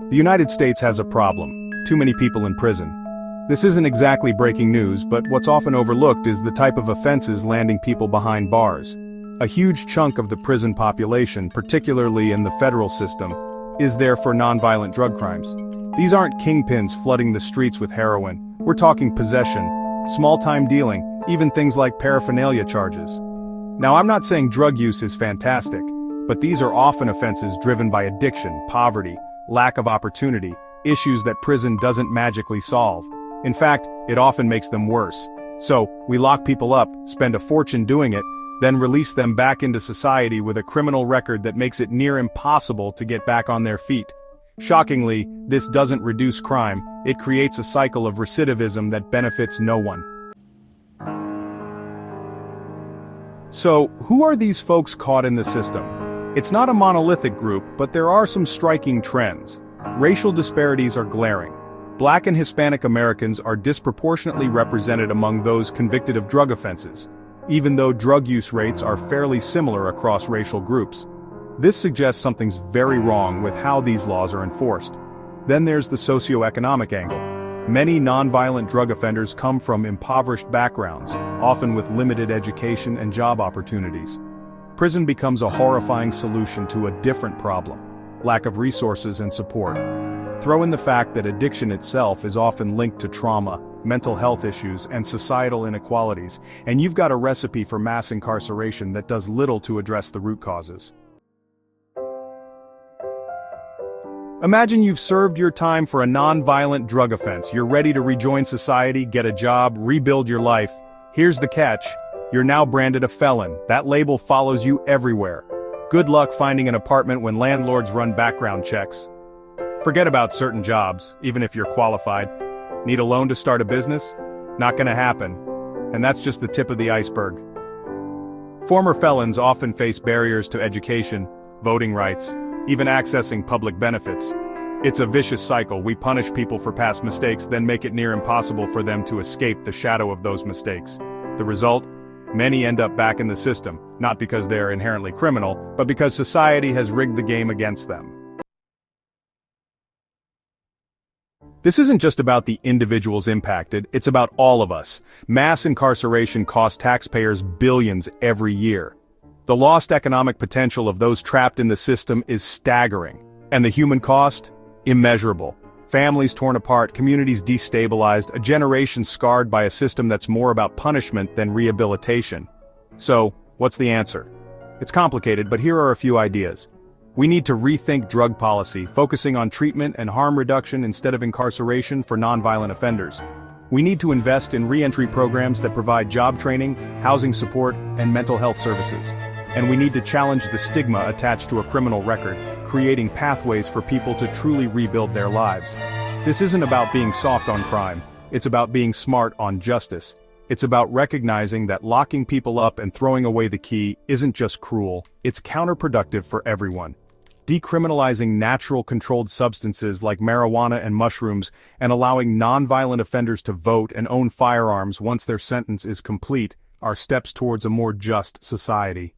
The United States has a problem: too many people in prison. This isn't exactly breaking news, but what's often overlooked is the type of offenses landing people behind bars. A huge chunk of the prison population, particularly in the federal system, is there for nonviolent drug crimes. These aren't kingpins flooding the streets with heroin. We're talking possession, small-time dealing, even things like paraphernalia charges. Now, I'm not saying drug use is fantastic, but these are often offenses driven by addiction, poverty, lack of opportunity, issues that prison doesn't magically solve. In fact, it often makes them worse. So, we lock people up, spend a fortune doing it, then release them back into society with a criminal record that makes it near impossible to get back on their feet. Shockingly, this doesn't reduce crime, it creates a cycle of recidivism that benefits no one. So, who are these folks caught in the system? It's not a monolithic group, but there are some striking trends. Racial disparities are glaring. Black and Hispanic Americans are disproportionately represented among those convicted of drug offenses, even though drug use rates are fairly similar across racial groups. This suggests something's very wrong with how these laws are enforced. Then there's the socioeconomic angle. Many nonviolent drug offenders come from impoverished backgrounds, often with limited education and job opportunities. Prison becomes a horrifying solution to a different problem: lack of resources and support. Throw in the fact that addiction itself is often linked to trauma, mental health issues, and societal inequalities, and you've got a recipe for mass incarceration that does little to address the root causes. Imagine you've served your time for a non-violent drug offense. You're ready to rejoin society, get a job, rebuild your life. Here's the catch: you're now branded a felon. That label follows you everywhere. Good luck finding an apartment when landlords run background checks. Forget about certain jobs, even if you're qualified. Need a loan to start a business? Not gonna happen. And that's just the tip of the iceberg. Former felons often face barriers to education, voting rights, even accessing public benefits. It's a vicious cycle. We punish people for past mistakes, then make it near impossible for them to escape the shadow of those mistakes. The result? Many end up back in the system, not because they're inherently criminal, but because society has rigged the game against them. This isn't just about the individuals impacted, it's about all of us. Mass incarceration costs taxpayers billions every year. The lost economic potential of those trapped in the system is staggering. And the human cost? Immeasurable. Families torn apart, communities destabilized, a generation scarred by a system that's more about punishment than rehabilitation. So, what's the answer? It's complicated, but here are a few ideas. We need to rethink drug policy, focusing on treatment and harm reduction instead of incarceration for nonviolent offenders. We need to invest in re-entry programs that provide job training, housing support, and mental health services. And we need to challenge the stigma attached to a criminal record, creating pathways for people to truly rebuild their lives. This isn't about being soft on crime, it's about being smart on justice. It's about recognizing that locking people up and throwing away the key isn't just cruel, it's counterproductive for everyone. Decriminalizing natural controlled substances like marijuana and mushrooms, and allowing nonviolent offenders to vote and own firearms once their sentence is complete, are steps towards a more just society.